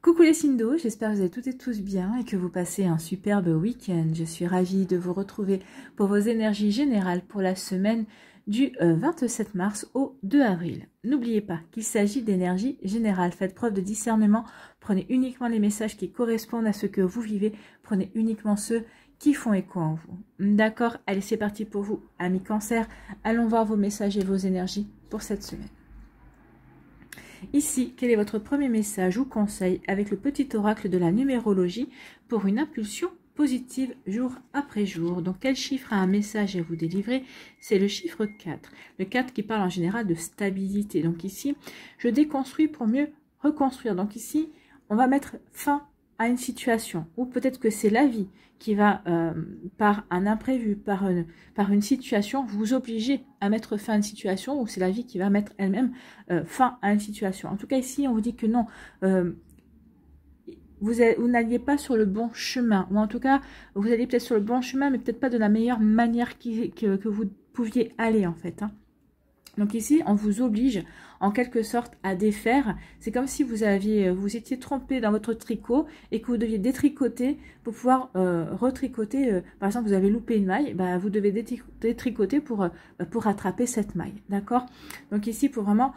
Coucou les signes d'eau, j'espère que vous allez toutes et tous bien et que vous passez un superbe week-end. Je suis ravie de vous retrouver pour vos énergies générales pour la semaine du 27 mars au 2 avril. N'oubliez pas qu'il s'agit d'énergie générale. Faites preuve de discernement, prenez uniquement les messages qui correspondent à ce que vous vivez, prenez uniquement ceux qui font écho en vous. D'accord? Allez, c'est parti pour vous, amis Cancer. Allons voir vos messages et vos énergies pour cette semaine. Ici, quel est votre premier message ou conseil avec le petit oracle de la numérologie pour une impulsion positive jour après jour? Donc, quel chiffre a un message à vous délivrer? C'est le chiffre 4. Le 4 qui parle en général de stabilité. Donc ici, je déconstruis pour mieux reconstruire. Donc ici, on va mettre fin à une situation, ou peut-être que c'est la vie qui va, par un imprévu, par une situation, vous obliger à mettre fin à une situation, ou c'est la vie qui va mettre elle-même fin à une situation. En tout cas, ici, on vous dit que non, vous n'alliez pas sur le bon chemin, ou en tout cas, vous alliez peut-être sur le bon chemin, mais peut-être pas de la meilleure manière que vous pouviez aller, en fait, hein. Donc ici, on vous oblige en quelque sorte à défaire. C'est comme si vous étiez trompé dans votre tricot et que vous deviez détricoter pour pouvoir retricoter. Par exemple, vous avez loupé une maille, bah, vous devez détricoter pour rattraper cette maille. D'accord? Donc ici, pour vraiment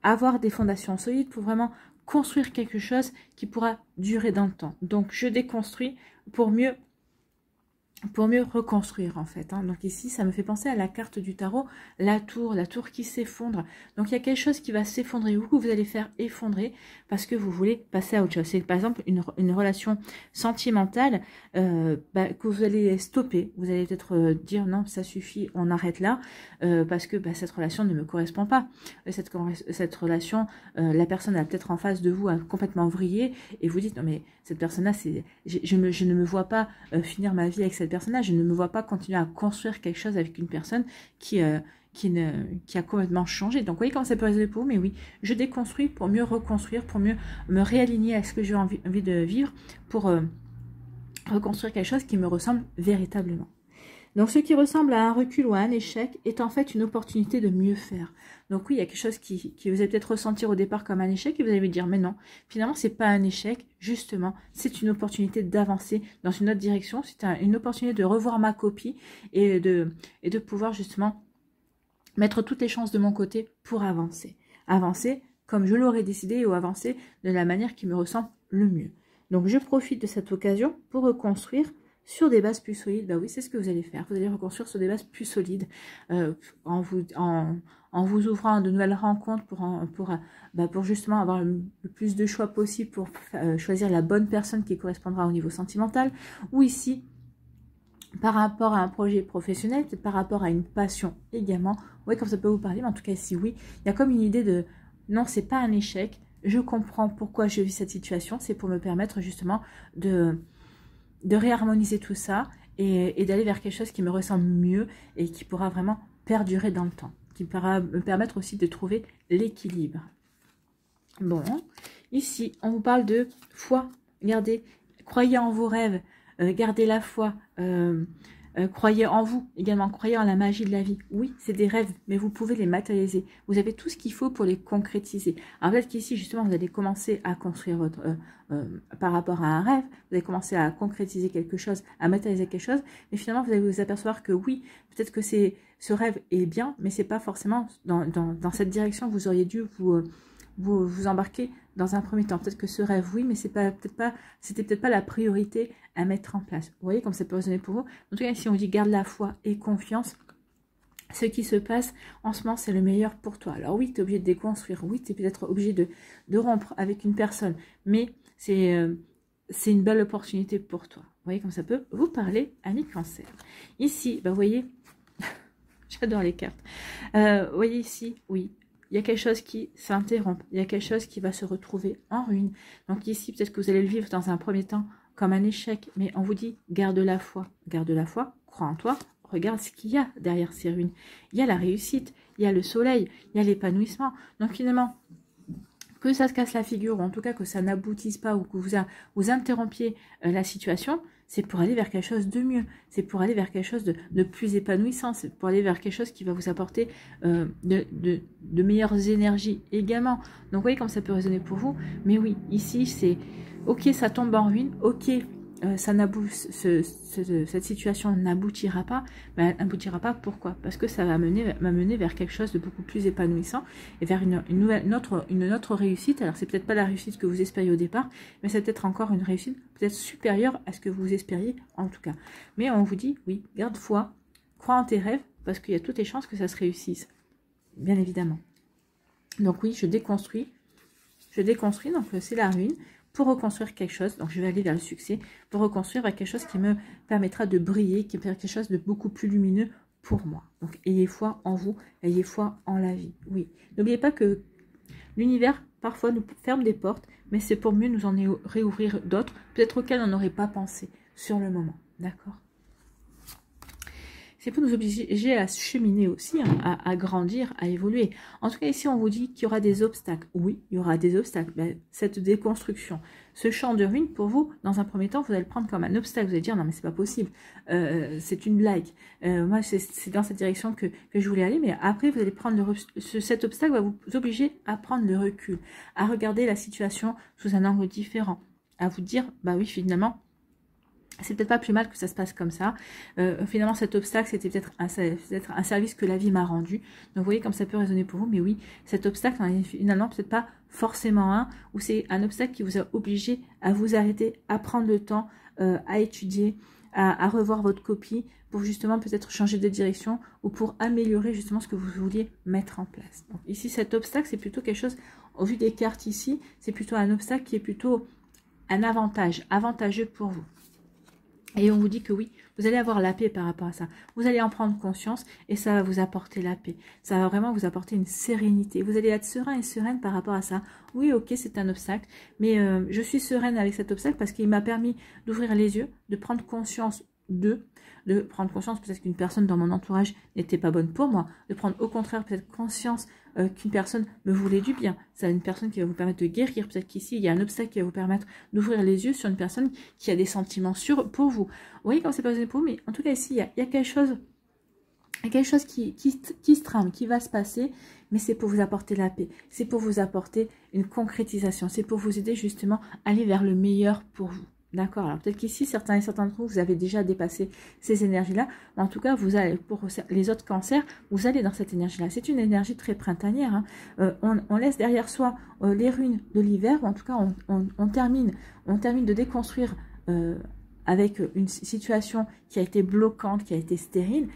avoir des fondations solides, pour vraiment construire quelque chose qui pourra durer dans le temps. Donc je déconstruis pour mieux reconstruire en fait, hein. Donc ici ça me fait penser à la carte du tarot, la tour qui s'effondre. Donc il y a quelque chose qui va s'effondrer ou que vous allez faire effondrer parce que vous voulez passer à autre chose. C'est par exemple une relation sentimentale que vous allez stopper. Vous allez peut-être dire non, ça suffit, on arrête là parce que cette relation ne me correspond pas. Cette relation, la personne a peut-être en face de vous a complètement vrillé et vous dites non mais cette personne-là, je ne me vois pas finir ma vie avec cette personne-là, je ne me vois pas continuer à construire quelque chose avec une personne qui a complètement changé. Donc, vous voyez comment ça peut résonner pour vous, mais oui, je déconstruis pour mieux reconstruire, pour mieux me réaligner à ce que j'ai envie de vivre, pour reconstruire quelque chose qui me ressemble véritablement. Donc, ce qui ressemble à un recul ou à un échec est en fait une opportunité de mieux faire. Donc oui, il y a quelque chose qui vous allez peut-être ressentir au départ comme un échec et vous allez vous dire, mais non, finalement, c'est pas un échec, justement, c'est une opportunité d'avancer dans une autre direction, c'est une opportunité de revoir ma copie et de pouvoir justement mettre toutes les chances de mon côté pour avancer. Avancer comme je l'aurais décidé ou avancer de la manière qui me ressemble le mieux. Donc je profite de cette occasion pour reconstruire sur des bases plus solides. Bah oui, c'est ce que vous allez faire. Vous allez reconstruire sur des bases plus solides en vous ouvrant de nouvelles rencontres pour justement avoir le plus de choix possible pour choisir la bonne personne qui correspondra au niveau sentimental. Ou ici, par rapport à un projet professionnel, peut-être par rapport à une passion également. Oui, comme ça peut vous parler, mais en tout cas ici, oui, il y a comme une idée de non, c'est pas un échec. Je comprends pourquoi je vis cette situation. C'est pour me permettre justement de réharmoniser tout ça et d'aller vers quelque chose qui me ressemble mieux et qui pourra vraiment perdurer dans le temps, qui pourra me permettre aussi de trouver l'équilibre. Bon, ici, on vous parle de foi. Regardez, croyez en vos rêves, gardez la foi, croyez en vous également, croyez en la magie de la vie. Oui, c'est des rêves, mais vous pouvez les matérialiser. Vous avez tout ce qu'il faut pour les concrétiser. Alors peut-être qu'ici, justement, vous allez commencer à construire votre... par rapport à un rêve, vous allez commencer à concrétiser quelque chose, à matérialiser quelque chose, mais finalement, vous allez vous apercevoir que oui, peut-être que ce rêve est bien, mais c'est pas forcément dans cette direction que vous auriez dû vous embarquer dans un premier temps. Peut-être que ce rêve, oui, mais c'était peut-être pas la priorité à mettre en place. Vous voyez comme ça peut résonner pour vous. En tout cas, si on dit garde la foi et confiance, ce qui se passe en ce moment, c'est le meilleur pour toi. Alors oui, tu es obligé de déconstruire, oui, tu es peut-être obligé de rompre avec une personne, mais c'est une belle opportunité pour toi. Vous voyez comme ça peut vous parler, amis Cancer. Ici, vous voyez, j'adore les cartes. Vous voyez ici, oui, il y a quelque chose qui s'interrompt, il y a quelque chose qui va se retrouver en ruine. Donc ici, peut-être que vous allez le vivre dans un premier temps comme un échec, mais on vous dit, garde la foi, crois en toi, regarde ce qu'il y a derrière ces ruines. Il y a la réussite, il y a le soleil, il y a l'épanouissement. Donc finalement, que ça se casse la figure, ou en tout cas que ça n'aboutisse pas, ou que vous interrompiez la situation, c'est pour aller vers quelque chose de mieux, c'est pour aller vers quelque chose de plus épanouissant, c'est pour aller vers quelque chose qui va vous apporter de meilleures énergies également. Donc vous voyez comme ça peut résonner pour vous, mais oui, ici c'est ok, ça tombe en ruine, ok, cette situation n'aboutira pas, mais elle n'aboutira pas, pourquoi? Parce que ça va m'amener vers quelque chose de beaucoup plus épanouissant et vers une autre réussite. Alors c'est peut-être pas la réussite que vous espériez au départ, mais c'est peut-être encore une réussite peut-être supérieure à ce que vous espériez en tout cas. Mais on vous dit, oui, garde foi, crois en tes rêves, parce qu'il y a toutes les chances que ça se réussisse, bien évidemment. Donc oui, je déconstruis, donc c'est la ruine, pour reconstruire quelque chose, donc je vais aller vers le succès, pour reconstruire vers quelque chose qui me permettra de briller, qui est quelque chose de beaucoup plus lumineux pour moi. Donc ayez foi en vous, ayez foi en la vie. Oui, n'oubliez pas que l'univers parfois nous ferme des portes, mais c'est pour mieux nous en réouvrir d'autres, peut-être auxquelles on n'aurait pas pensé sur le moment. D'accord ? C'est pour nous obliger à cheminer aussi, hein, à grandir, à évoluer. En tout cas, ici, on vous dit qu'il y aura des obstacles. Oui, il y aura des obstacles. Ben, cette déconstruction, ce champ de ruines, pour vous, dans un premier temps, vous allez le prendre comme un obstacle. Vous allez dire, non, mais c'est pas possible. C'est une blague. Moi, c'est dans cette direction que je voulais aller. Mais après, vous allez prendre cet obstacle va vous obliger à prendre le recul, à regarder la situation sous un angle différent, à vous dire, bah oui, finalement, c'est peut-être pas plus mal que ça se passe comme ça. Finalement, cet obstacle, c'était peut-être un service que la vie m'a rendu. Donc, vous voyez comme ça peut résonner pour vous. Mais oui, cet obstacle, finalement, peut-être pas forcément un, ou c'est un obstacle qui vous a obligé à vous arrêter, à prendre le temps, à étudier, à revoir votre copie, pour justement peut-être changer de direction, ou pour améliorer justement ce que vous vouliez mettre en place. Donc, ici, cet obstacle, c'est plutôt quelque chose, au vu des cartes ici, c'est plutôt un obstacle qui est plutôt un avantage, avantageux pour vous. Et on vous dit que oui, vous allez avoir la paix par rapport à ça. Vous allez en prendre conscience et ça va vous apporter la paix. Ça va vraiment vous apporter une sérénité. Vous allez être serein et sereine par rapport à ça. Oui, ok, c'est un obstacle, mais je suis sereine avec cet obstacle parce qu'il m'a permis d'ouvrir les yeux, de prendre conscience de prendre conscience peut-être qu'une personne dans mon entourage n'était pas bonne pour moi, de prendre au contraire peut-être conscience qu'une personne me voulait du bien. C'est une personne qui va vous permettre de guérir. Peut-être qu'ici, il y a un obstacle qui va vous permettre d'ouvrir les yeux sur une personne qui a des sentiments sûrs pour vous. Vous voyez comment c'est pas pour vous, mais en tout cas ici, il y a quelque chose... Il y a quelque chose qui se trame, qui va se passer, mais c'est pour vous apporter la paix. C'est pour vous apporter une concrétisation. C'est pour vous aider justement à aller vers le meilleur pour vous. D'accord. Alors peut-être qu'ici, certains d'entre vous, vous avez déjà dépassé ces énergies-là. En tout cas, vous allez, pour les autres cancers, vous allez dans cette énergie-là. C'est une énergie très printanière. Hein. On laisse derrière soi les ruines de l'hiver. En tout cas, on termine de déconstruire avec une situation qui a été bloquante, qui a été stérile,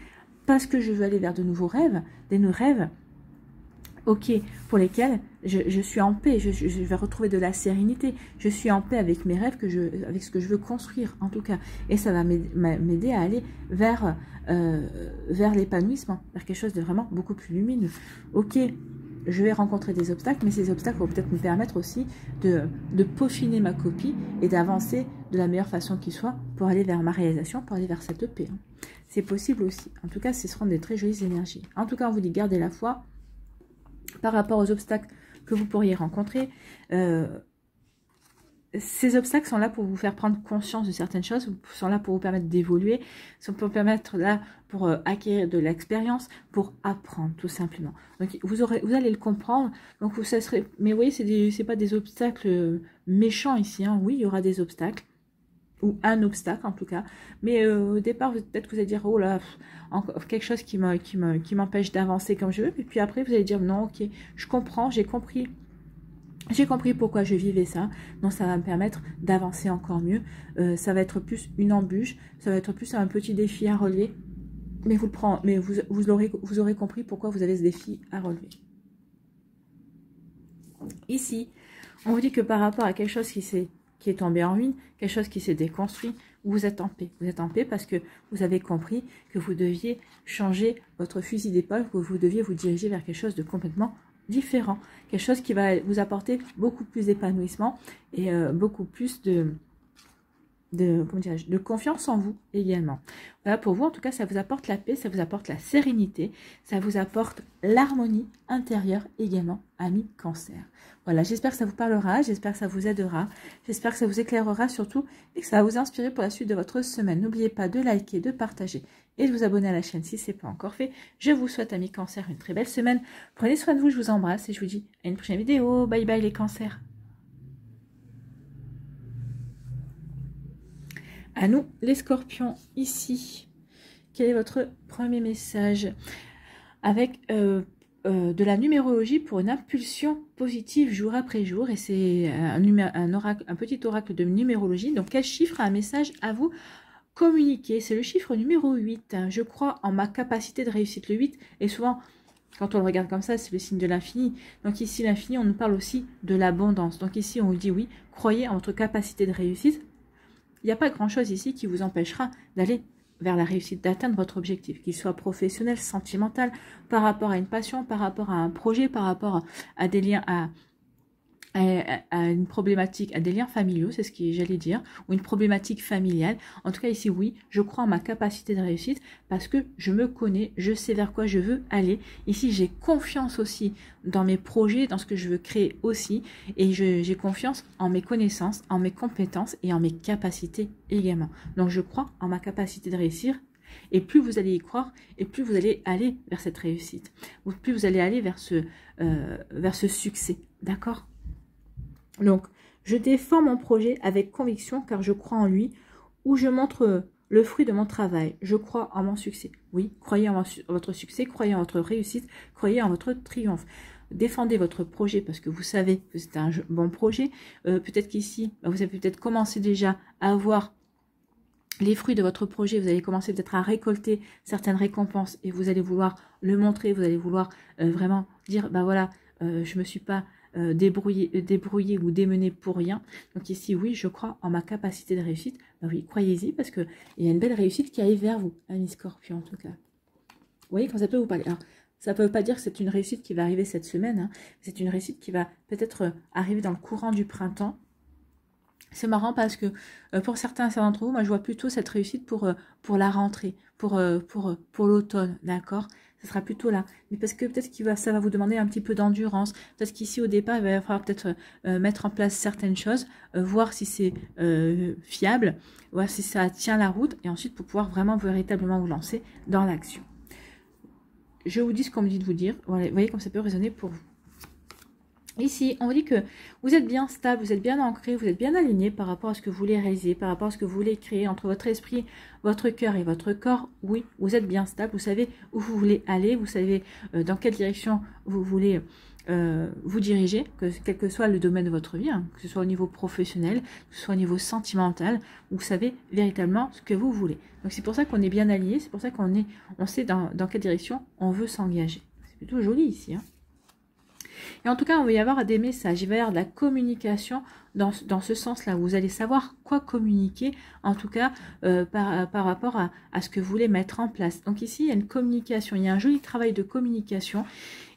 parce que je veux aller vers de nouveaux rêves, des nouveaux rêves. Ok, pour lesquels je suis en paix, je vais retrouver de la sérénité, je suis en paix avec mes rêves, avec ce que je veux construire en tout cas, et ça va m'aider à aller vers l'épanouissement, vers quelque chose de vraiment beaucoup plus lumineux. Ok, je vais rencontrer des obstacles, mais ces obstacles vont peut-être me permettre aussi de peaufiner ma copie et d'avancer de la meilleure façon qui soit pour aller vers ma réalisation, pour aller vers cette paix. C'est possible aussi, en tout cas ce seront des très jolies énergies. En tout cas on vous dit gardez la foi, par rapport aux obstacles que vous pourriez rencontrer. Ces obstacles sont là pour vous faire prendre conscience de certaines choses, sont là pour vous permettre d'évoluer, sont pour permettre là pour acquérir de l'expérience, pour apprendre tout simplement. Donc vous allez le comprendre. Donc ça serait, mais oui, c'est pas des obstacles méchants ici. Hein. Oui, il y aura des obstacles, ou un obstacle en tout cas, mais au départ peut-être que vous allez dire oh là, quelque chose qui m'empêche d'avancer comme je veux, et puis après vous allez dire non, ok, je comprends, j'ai compris pourquoi je vivais ça, donc ça va me permettre d'avancer encore mieux. Ça va être plus une embûche, ça va être plus un petit défi à relever, mais vous aurez compris pourquoi vous avez ce défi à relever. Ici on vous dit que par rapport à quelque chose qui est tombé en ruine, quelque chose qui s'est déconstruit, vous êtes en paix. Vous êtes en paix parce que vous avez compris que vous deviez changer votre fusil d'épaule, que vous deviez vous diriger vers quelque chose de complètement différent. Quelque chose qui va vous apporter beaucoup plus d'épanouissement et beaucoup plus de comment dirais-je, de confiance en vous également. Voilà, pour vous, en tout cas, ça vous apporte la paix, ça vous apporte la sérénité, ça vous apporte l'harmonie intérieure également, amis Cancer. Voilà, j'espère que ça vous parlera, j'espère que ça vous aidera, j'espère que ça vous éclairera surtout et que ça va vous inspirer pour la suite de votre semaine. N'oubliez pas de liker, de partager et de vous abonner à la chaîne si ce n'est pas encore fait. Je vous souhaite, amis Cancer, une très belle semaine. Prenez soin de vous, je vous embrasse et je vous dis à une prochaine vidéo. Bye bye les Cancers. À nous, les Scorpions, ici. Quel est votre premier message? Avec de la numérologie pour une impulsion positive jour après jour. Et c'est un petit oracle de numérologie. Donc, quel chiffre a un message à vous communiquer? C'est le chiffre numéro 8. Je crois en ma capacité de réussite. Le 8 est souvent... Quand on le regarde comme ça, c'est le signe de l'infini. Donc ici, l'infini, on nous parle aussi de l'abondance. Donc ici, on vous dit oui, croyez en votre capacité de réussite. Il n'y a pas grand-chose ici qui vous empêchera d'aller vers la réussite, d'atteindre votre objectif, qu'il soit professionnel, sentimental, par rapport à une passion, par rapport à un projet, par rapport à des liens, à une problématique, à des liens familiaux, c'est ce que j'allais dire, ou une problématique familiale. En tout cas ici, oui, je crois en ma capacité de réussite parce que je me connais, je sais vers quoi je veux aller. Ici, j'ai confiance aussi dans mes projets, dans ce que je veux créer aussi, et j'ai confiance en mes connaissances, en mes compétences et en mes capacités également. Donc, je crois en ma capacité de réussir. Et plus vous allez y croire, et plus vous allez aller vers cette réussite, ou plus vous allez aller vers ce succès, d'accord? Donc, je défends mon projet avec conviction car je crois en lui, ou je montre le fruit de mon travail. Je crois en mon succès. Oui, croyez en votre succès, croyez en votre réussite, croyez en votre triomphe. Défendez votre projet parce que vous savez que c'est un bon projet. Peut-être qu'ici, vous avez peut-être commencé déjà à avoir les fruits de votre projet. Vous allez commencer peut-être à récolter certaines récompenses et vous allez vouloir le montrer. Vous allez vouloir vraiment dire, bah voilà, je me suis pas... débrouiller ou démener pour rien. Donc ici, oui, je crois en ma capacité de réussite. Ben oui, croyez-y parce qu'il y a une belle réussite qui arrive vers vous, amis Scorpion en tout cas. Vous voyez quand ça peut vous parler. Alors, ça ne veut pas dire que c'est une réussite qui va arriver cette semaine. Hein. C'est une réussite qui va peut-être arriver dans le courant du printemps. C'est marrant parce que pour certains d'entre vous, moi je vois plutôt cette réussite pour la rentrée, pour l'automne, d'accord? Ce sera plutôt là. Mais parce que peut-être ça va vous demander un petit peu d'endurance. Peut-être qu'ici, au départ, il va falloir peut-être mettre en place certaines choses, voir si c'est fiable, voir si ça tient la route, et ensuite pour pouvoir vraiment véritablement vous lancer dans l'action. Je vous dis ce qu'on me dit de vous dire. Voilà, vous voyez comme ça peut résonner pour vous. Ici, on vous dit que vous êtes bien stable, vous êtes bien ancré, vous êtes bien aligné par rapport à ce que vous voulez réaliser, par rapport à ce que vous voulez créer entre votre esprit, votre cœur et votre corps. Oui, vous êtes bien stable, vous savez où vous voulez aller, vous savez dans quelle direction vous voulez vous diriger, quel que soit le domaine de votre vie, hein, que ce soit au niveau professionnel, que ce soit au niveau sentimental, vous savez véritablement ce que vous voulez. Donc c'est pour ça qu'on est bien allié, c'est pour ça on sait dans quelle direction on veut s'engager. C'est plutôt joli ici, hein. Et en tout cas, on va y avoir des messages, il va y avoir de la communication dans ce sens-là. Vous allez savoir quoi communiquer, en tout cas, par rapport à ce que vous voulez mettre en place. Donc ici, il y a une communication, il y a un joli travail de communication.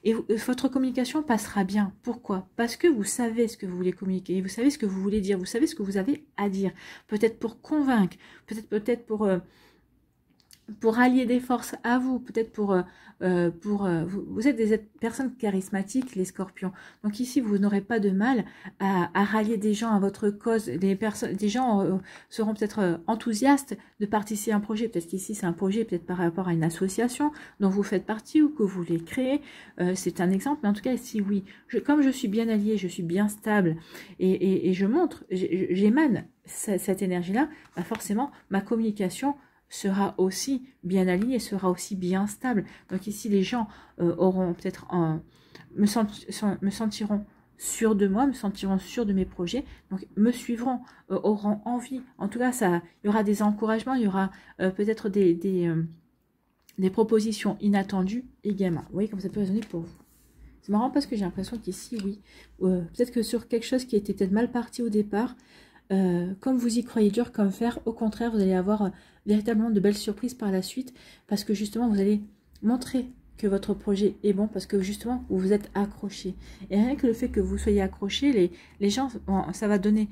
Et votre communication passera bien. Pourquoi? Parce que vous savez ce que vous voulez communiquer, vous savez ce que vous voulez dire, vous savez ce que vous avez à dire. Peut-être pour convaincre, peut-être pour allier des forces à vous, peut-être vous êtes des personnes charismatiques, les Scorpions. Donc ici, vous n'aurez pas de mal à rallier des gens à votre cause. Des gens seront peut-être enthousiastes de participer à un projet. Peut-être qu'ici, c'est un projet, peut-être par rapport à une association dont vous faites partie ou que vous voulez créer. C'est un exemple, mais en tout cas, ici, oui. Comme je suis bien alliée, je suis bien stable et je montre, j'émane cette énergie-là, bah forcément, ma communication sera aussi bien alignée, sera aussi bien stable. Donc ici, les gens auront peut-être me sentiront sûrs de moi, me sentiront sûrs de mes projets, donc me suivront, auront envie. En tout cas, il y aura des encouragements, il y aura peut-être des propositions inattendues également. Vous voyez comme ça peut résonner pour vous. C'est marrant parce que j'ai l'impression qu'ici, oui, peut-être que sur quelque chose qui était peut-être mal parti au départ, comme vous y croyez dur comme fer, au contraire, vous allez avoir véritablement de belles surprises par la suite, parce que justement, vous allez montrer que votre projet est bon, parce que justement, vous vous êtes accroché. Et rien que le fait que vous soyez accroché, les gens, ça va donner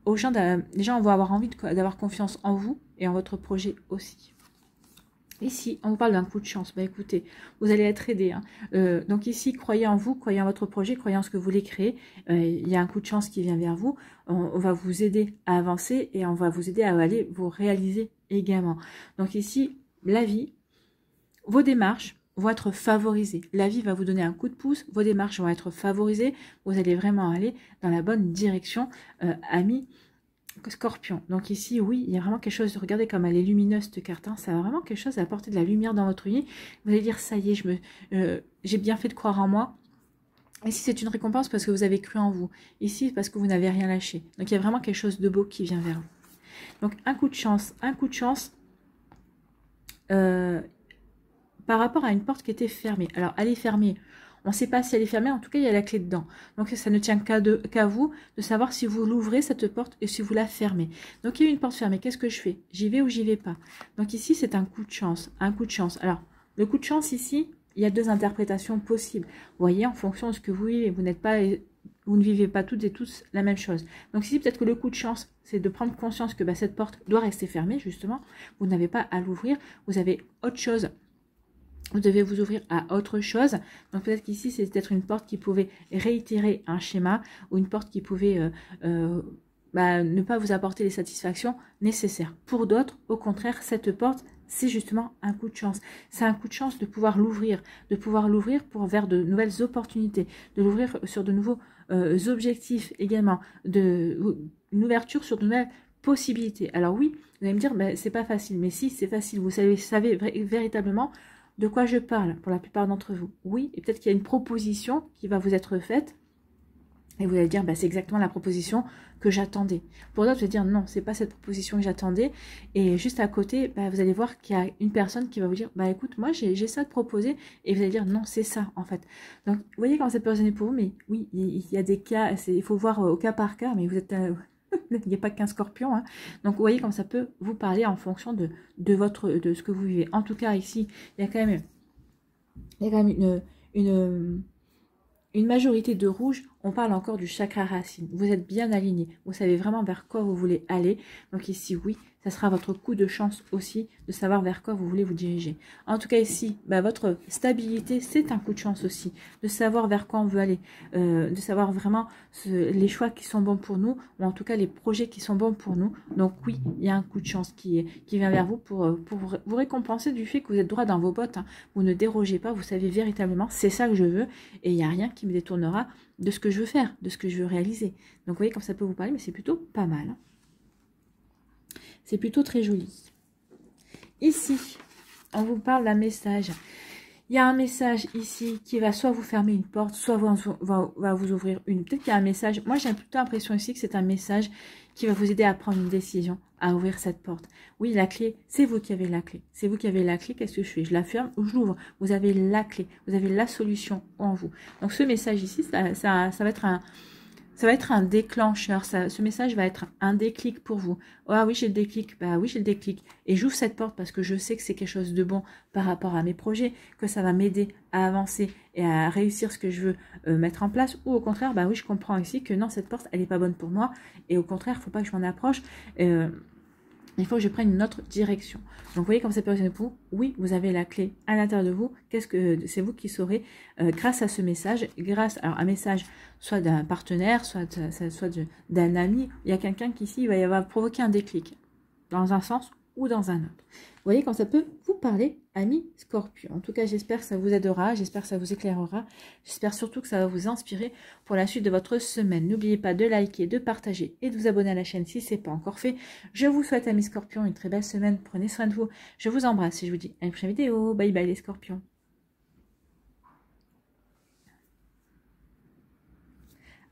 aux gens, les gens vont avoir envie d'avoir confiance en vous et en votre projet aussi. Ici, on vous parle d'un coup de chance. Bah écoutez, vous allez être aidé. Hein. Donc ici, croyez en vous, croyez en votre projet, croyez en ce que vous voulez créer. Il y a un coup de chance qui vient vers vous. On va vous aider à avancer et on va vous aider à aller vous réaliser également. Donc ici, la vie, vos démarches vont être favorisées. La vie va vous donner un coup de pouce, vos démarches vont être favorisées. Vous allez vraiment aller dans la bonne direction, amis. Scorpion. Donc ici, oui, il y a vraiment quelque chose, regardez comme elle est lumineuse cette carte, hein, ça a vraiment quelque chose à apporter de la lumière dans votre vie. Vous allez dire, ça y est, j'ai bien fait de croire en moi. Ici, c'est une récompense parce que vous avez cru en vous. Ici, parce que vous n'avez rien lâché. Donc il y a vraiment quelque chose de beau qui vient vers vous. Donc un coup de chance par rapport à une porte qui était fermée. Alors, elle est fermée. On ne sait pas si elle est fermée, en tout cas, il y a la clé dedans. Donc, ça ne tient qu'à vous de savoir si vous l'ouvrez, cette porte, et si vous la fermez. Donc, il y a une porte fermée. Qu'est-ce que je fais? J'y vais ou j'y vais pas? Donc, ici, c'est un coup de chance. Un coup de chance. Alors, le coup de chance, ici, il y a deux interprétations possibles. Vous voyez, en fonction de ce que vous vivez, vous ne vivez pas toutes et tous la même chose. Donc, ici, peut-être que le coup de chance, c'est de prendre conscience que cette porte doit rester fermée, justement. Vous n'avez pas à l'ouvrir. Vous avez autre chose. Vous devez vous ouvrir à autre chose. Donc peut-être qu'ici, c'est peut-être une porte qui pouvait réitérer un schéma ou une porte qui pouvait ne pas vous apporter les satisfactions nécessaires. Pour d'autres, au contraire, cette porte, c'est justement un coup de chance. C'est un coup de chance de pouvoir l'ouvrir pour vers de nouvelles opportunités, de l'ouvrir sur de nouveaux objectifs également, une ouverture sur de nouvelles possibilités. Alors oui, vous allez me dire, c'est pas facile. Mais si, c'est facile. Vous savez véritablement de quoi je parle pour la plupart d'entre vous. Oui, et peut-être qu'il y a une proposition qui va vous être faite et vous allez dire, c'est exactement la proposition que j'attendais. Pour d'autres, vous allez dire, non, c'est pas cette proposition que j'attendais. Et juste à côté, vous allez voir qu'il y a une personne qui va vous dire, écoute, moi, j'ai ça à te proposer. Et vous allez dire, non, c'est ça, en fait. Donc, vous voyez comment ça peut résonner pour vous, mais oui, il y a des cas, il faut voir au cas par cas, mais vous êtes... il n'y a pas qu'un scorpion. Hein. Donc, vous voyez comme ça peut vous parler en fonction de ce que vous vivez. En tout cas, ici, il y a quand même une majorité de rouge. On parle encore du chakra racine. Vous êtes bien aligné. Vous savez vraiment vers quoi vous voulez aller. Donc ici, oui, ça sera votre coup de chance aussi de savoir vers quoi vous voulez vous diriger. En tout cas, ici, votre stabilité, c'est un coup de chance aussi. De savoir vers quoi on veut aller. De savoir vraiment les choix qui sont bons pour nous. Ou en tout cas, les projets qui sont bons pour nous. Donc oui, il y a un coup de chance qui vient vers vous pour vous récompenser du fait que vous êtes droit dans vos bottes. Hein. Vous ne dérogez pas. Vous savez véritablement, c'est ça que je veux. Et il n'y a rien qui me détournera de ce que je veux faire, de ce que je veux réaliser. Donc vous voyez comme ça peut vous parler, mais c'est plutôt pas mal. Hein. C'est plutôt très joli. Ici, on vous parle d'un message. Il y a un message ici qui va soit vous fermer une porte, soit va vous ouvrir une. Peut-être qu'il y a un message. Moi, j'ai plutôt l'impression ici que c'est un message qui va vous aider à prendre une décision, à ouvrir cette porte. Oui, la clé, c'est vous qui avez la clé. C'est vous qui avez la clé. Qu'est-ce que je fais? Je la ferme ou je l'ouvre? Vous avez la clé. Vous avez la solution en vous. Donc, ce message ici, ça va être un... Ça va être un déclencheur, ce message va être un déclic pour vous. Ah oui, j'ai le déclic, oui, j'ai le déclic. Et j'ouvre cette porte parce que je sais que c'est quelque chose de bon par rapport à mes projets, que ça va m'aider à avancer et à réussir ce que je veux mettre en place. Ou au contraire, oui, je comprends ici que non, cette porte, elle n'est pas bonne pour moi. Et au contraire, il ne faut pas que je m'en approche. Il faut que je prenne une autre direction. Donc, vous voyez comme ça peut résonner pour vous. Oui, vous avez la clé à l'intérieur de vous. C'est vous qui saurez, grâce à ce message, grâce à un message soit d'un partenaire, soit d'un ami. Il y a quelqu'un qui ici va provoquer un déclic dans un sens ou dans un autre. Vous voyez quand ça peut vous parler, amis Scorpion. En tout cas, j'espère que ça vous aidera, j'espère que ça vous éclairera, j'espère surtout que ça va vous inspirer pour la suite de votre semaine. N'oubliez pas de liker, de partager et de vous abonner à la chaîne si ce n'est pas encore fait. Je vous souhaite, amis Scorpion, une très belle semaine. Prenez soin de vous. Je vous embrasse et je vous dis à une prochaine vidéo. Bye bye les Scorpions.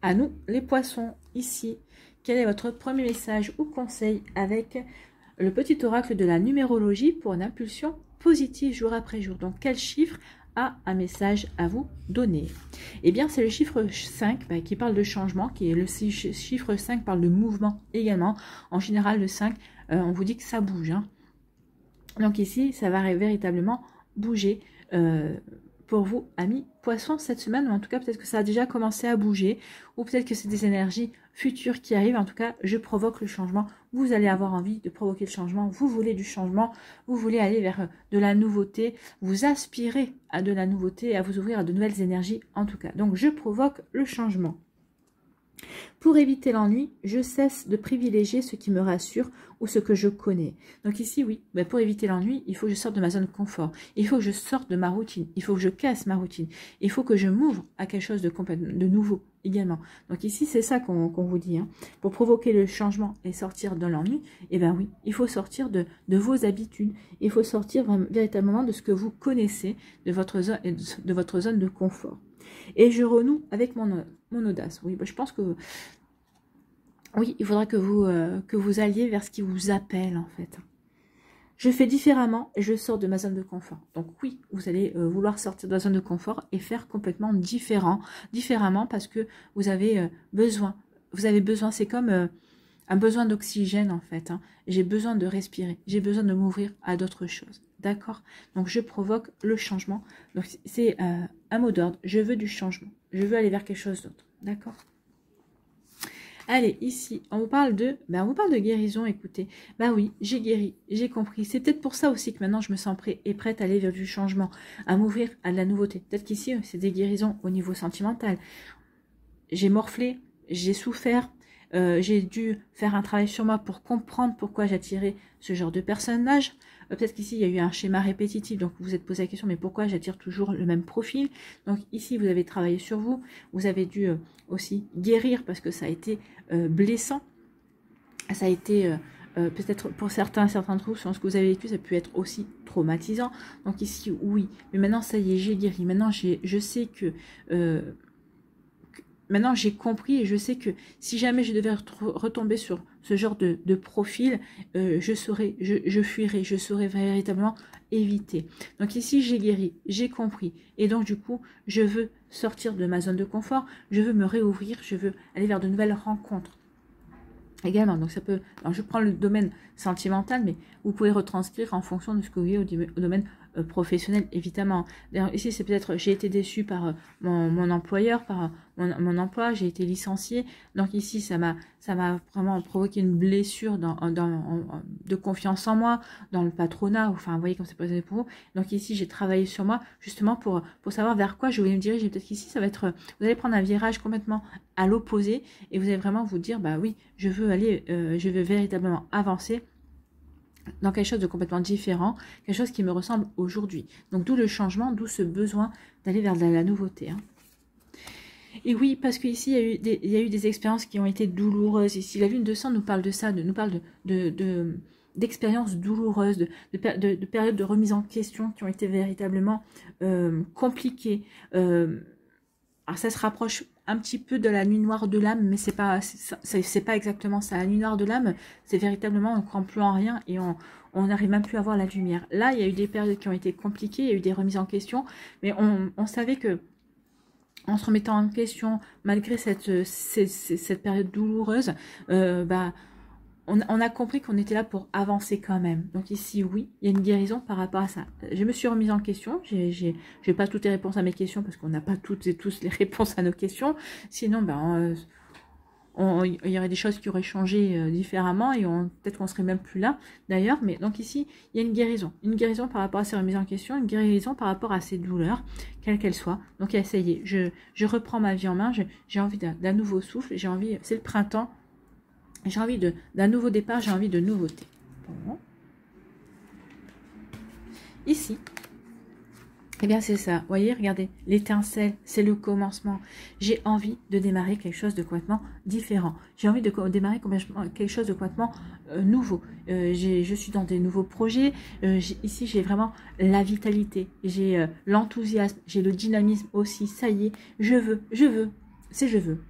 À nous, les poissons, ici. Quel est votre premier message ou conseil avec le petit oracle de la numérologie pour une impulsion positive jour après jour? Donc, quel chiffre a un message à vous donner? Eh bien, c'est le chiffre 5 qui parle de changement, qui est le chiffre 5 parle de mouvement également. En général, le 5, on vous dit que ça bouge. Hein. Donc ici, ça va véritablement bouger pour vous, amis poissons, cette semaine, ou en tout cas peut-être que ça a déjà commencé à bouger, ou peut-être que c'est des énergies futures qui arrivent. En tout cas, je provoque le changement. Vous allez avoir envie de provoquer le changement, vous voulez du changement, vous voulez aller vers de la nouveauté, vous aspirez à de la nouveauté, à vous ouvrir à de nouvelles énergies en tout cas. Donc je provoque le changement. Pour éviter l'ennui, je cesse de privilégier ce qui me rassure ou ce que je connais. Donc ici, oui, ben pour éviter l'ennui, il faut que je sorte de ma zone de confort. Il faut que je sorte de ma routine. Il faut que je casse ma routine. Il faut que je m'ouvre à quelque chose de complètement de nouveau également. Donc ici, c'est ça qu'on vous dit. Hein. Pour provoquer le changement et sortir de l'ennui, eh bien oui, il faut sortir de vos habitudes. Il faut sortir véritablement de ce que vous connaissez, de votre zone de confort. Et je renoue avec mon audace. Oui, bah, je pense que oui, il faudra que vous alliez vers ce qui vous appelle en fait. Je fais différemment et je sors de ma zone de confort. Donc oui, vous allez vouloir sortir de la zone de confort et faire complètement différemment parce que vous avez besoin. Vous avez besoin, c'est comme un besoin d'oxygène en fait. Hein. J'ai besoin de respirer, j'ai besoin de m'ouvrir à d'autres choses. D'accord? Donc je provoque le changement. Donc c'est un mot d'ordre. Je veux du changement. Je veux aller vers quelque chose d'autre. D'accord? Allez, ici, on vous parle de guérison, écoutez. Bah oui, j'ai guéri, j'ai compris. C'est peut-être pour ça aussi que maintenant je me sens prêt et prête à aller vers du changement, à m'ouvrir à de la nouveauté. Peut-être qu'ici, c'est des guérisons au niveau sentimental. J'ai morflé, j'ai souffert, j'ai dû faire un travail sur moi pour comprendre pourquoi j'attirais ce genre de personnage. Peut-être qu'ici, il y a eu un schéma répétitif, donc vous vous êtes posé la question, mais pourquoi j'attire toujours le même profil? Donc ici, vous avez travaillé sur vous, vous avez dû aussi guérir parce que ça a été blessant, ça a été peut-être pour certains trous, sur ce que vous avez vécu, ça peut être aussi traumatisant. Donc ici, oui, mais maintenant, ça y est, j'ai guéri. Maintenant, je sais que... Maintenant, j'ai compris et je sais que si jamais je devais retomber sur ce genre de profil, je fuirais, je saurais véritablement éviter. Donc ici, j'ai guéri, j'ai compris. Et donc, du coup, je veux sortir de ma zone de confort, je veux me réouvrir, je veux aller vers de nouvelles rencontres. Également, donc ça peut... Alors je prends le domaine sentimental, mais vous pouvez retranscrire en fonction de ce que vous voyez au domaine professionnel, évidemment. D'ailleurs, ici, c'est peut-être, j'ai été déçue par mon employeur, par mon emploi, j'ai été licenciée. Donc ici, ça m'a vraiment provoqué une blessure de confiance en moi, dans le patronat, enfin, vous voyez comme c'est possible pour vous. Donc ici, j'ai travaillé sur moi, justement, pour savoir vers quoi je voulais me diriger. Peut-être qu'ici, ça va être, vous allez prendre un virage complètement à l'opposé, et vous allez vraiment vous dire, bah oui, je veux véritablement avancer dans quelque chose de complètement différent, quelque chose qui me ressemble aujourd'hui. Donc d'où le changement, d'où ce besoin d'aller vers de la nouveauté. Hein. Et oui, parce qu'ici, il y a eu des expériences qui ont été douloureuses. Ici, la lune de sang nous parle de ça, nous parle d'expériences douloureuses, de périodes de remise en question qui ont été véritablement compliquées. Alors ça se rapproche un petit peu de la nuit noire de l'âme, mais c'est pas exactement ça. La nuit noire de l'âme, c'est véritablement on ne croit plus en rien et on n'arrive même plus à voir la lumière. Là, il y a eu des périodes qui ont été compliquées, il y a eu des remises en question, mais on savait que en se remettant en question, malgré cette période douloureuse, on a compris qu'on était là pour avancer quand même. Donc ici, oui, il y a une guérison par rapport à ça. Je me suis remise en question. Je n'ai pas toutes les réponses à mes questions parce qu'on n'a pas toutes et tous les réponses à nos questions. Sinon, il y aurait des choses qui auraient changé différemment et peut-être qu'on serait même plus là d'ailleurs. Mais donc ici, il y a une guérison. Une guérison par rapport à ces remises en question, une guérison par rapport à ces douleurs, quelles qu'elles soient. Donc ça y est, je reprends ma vie en main. J'ai envie d'un nouveau souffle. C'est le printemps. J'ai envie d'un nouveau départ, j'ai envie de nouveauté. Bon. Ici, eh bien c'est ça. Vous voyez, regardez, l'étincelle, c'est le commencement. J'ai envie de démarrer quelque chose de complètement différent. J'ai envie de démarrer quelque chose de complètement nouveau. Je suis dans des nouveaux projets. Ici, j'ai vraiment la vitalité. J'ai l'enthousiasme. J'ai le dynamisme aussi. Ça y est, je veux. C'est je veux.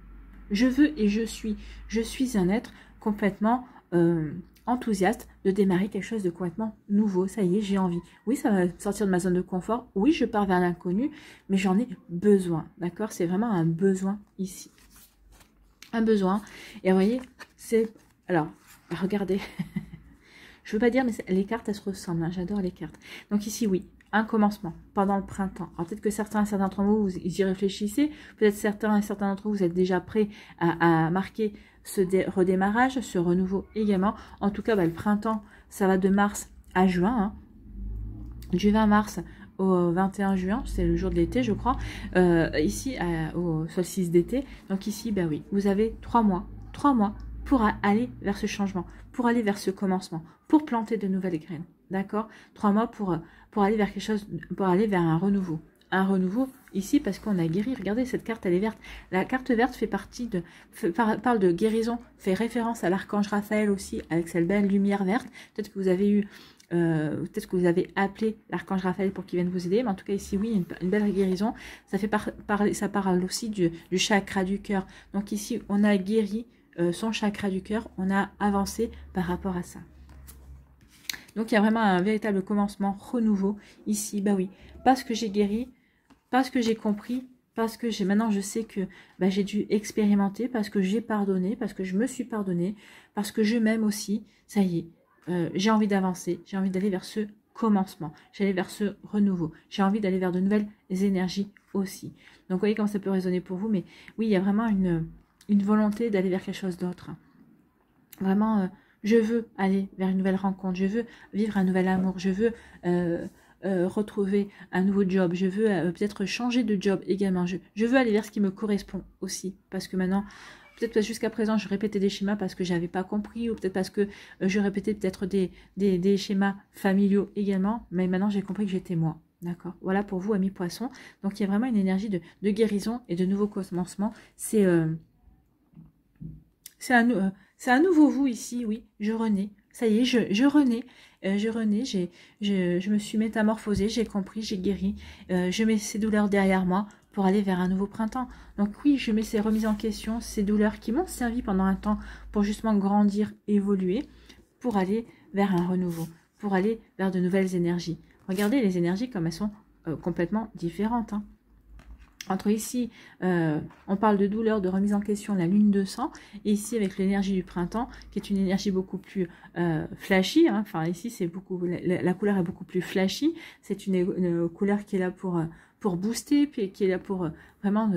Je veux et je suis. Je suis un être complètement enthousiaste de démarrer quelque chose de complètement nouveau. Ça y est, j'ai envie. Oui, ça va sortir de ma zone de confort. Oui, je pars vers l'inconnu, mais j'en ai besoin. D'accord? C'est vraiment un besoin ici. Un besoin. Et vous voyez, c'est... Alors, regardez. Je veux pas dire, mais les cartes, elles se ressemblent. Hein. J'adore les cartes. Donc ici, oui. un commencement pendant le printemps. Alors peut-être que certains d'entre vous, vous y réfléchissez, peut-être certains d'entre vous, vous êtes déjà prêts à marquer ce redémarrage, ce renouveau également. En tout cas, le printemps, ça va de mars à juin, hein. Du 20 mars au 21 juin, c'est le jour de l'été, je crois, ici au solstice d'été. Donc ici, oui, vous avez 3 mois pour aller vers ce changement, pour aller vers ce commencement, pour planter de nouvelles graines. D'accord? 3 mois pour aller vers quelque chose, pour aller vers un renouveau. Un renouveau ici parce qu'on a guéri. Regardez, cette carte, elle est verte. La carte verte fait partie parle de guérison, fait référence à l'archange Raphaël aussi, avec cette belle lumière verte. Peut-être que vous avez eu, peut-être que vous avez appelé l'archange Raphaël pour qu'il vienne vous aider. Mais en tout cas, ici, oui, une belle guérison. Ça fait ça parle aussi du chakra du cœur. Donc ici, on a guéri son chakra du cœur. On a avancé par rapport à ça. Donc, il y a vraiment un véritable commencement, renouveau ici. Oui, parce que j'ai guéri, parce que j'ai compris, parce que maintenant je sais que j'ai dû expérimenter, parce que j'ai pardonné, parce que je me suis pardonné, parce que je m'aime aussi. Ça y est, j'ai envie d'avancer, j'ai envie d'aller vers ce commencement, j'allais vers ce renouveau, j'ai envie d'aller vers de nouvelles énergies aussi. Donc, vous voyez comment ça peut résonner pour vous, mais oui, il y a vraiment une volonté d'aller vers quelque chose d'autre. Vraiment... je veux aller vers une nouvelle rencontre, je veux vivre un nouvel amour, je veux retrouver un nouveau job, je veux peut-être changer de job également, je veux aller vers ce qui me correspond aussi, parce que maintenant, peut-être jusqu'à présent, je répétais des schémas parce que je n'avais pas compris, ou peut-être parce que je répétais peut-être des schémas familiaux également, mais maintenant j'ai compris que j'étais moi. D'accord. Voilà pour vous, amis poissons. Donc il y a vraiment une énergie de guérison et de nouveau commencement. C'est un nouveau vous ici, oui, je renais. Ça y est, je renais. Je me suis métamorphosée, j'ai compris, j'ai guéri. Je mets ces douleurs derrière moi pour aller vers un nouveau printemps. Donc oui, je mets ces remises en question, ces douleurs qui m'ont servi pendant un temps pour justement grandir, évoluer, pour aller vers un renouveau, pour aller vers de nouvelles énergies. Regardez les énergies comme elles sont complètement différentes, hein. Entre ici, on parle de douleur, de remise en question, la lune de sang, et ici avec l'énergie du printemps, qui est une énergie beaucoup plus flashy, hein. Enfin ici c'est beaucoup, la couleur est beaucoup plus flashy, c'est une couleur qui est là pour booster, puis qui est là pour vraiment,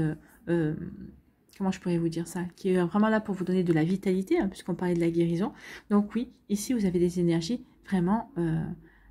comment je pourrais vous dire ça, qui est vraiment là pour vous donner de la vitalité, hein, puisqu'on parlait de la guérison. Donc oui, ici vous avez des énergies vraiment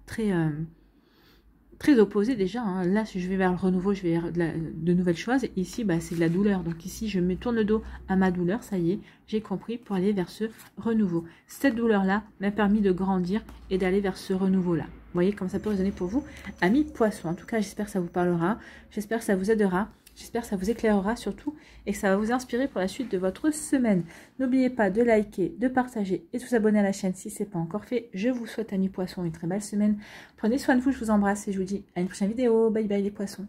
très opposé déjà, hein. Là je vais vers le renouveau, je vais vers de nouvelles choses, et ici c'est de la douleur. Donc ici je me tourne le dos à ma douleur, ça y est, j'ai compris, pour aller vers ce renouveau. Cette douleur là m'a permis de grandir et d'aller vers ce renouveau là. Vous voyez comme ça peut résonner pour vous, amis poissons. En tout cas j'espère que ça vous parlera, j'espère que ça vous aidera, j'espère que ça vous éclairera surtout, et que ça va vous inspirer pour la suite de votre semaine. N'oubliez pas de liker, de partager et de vous abonner à la chaîne si ce n'est pas encore fait. Je vous souhaite, amis poissons, une très belle semaine. Prenez soin de vous, je vous embrasse et je vous dis à une prochaine vidéo. Bye bye les poissons.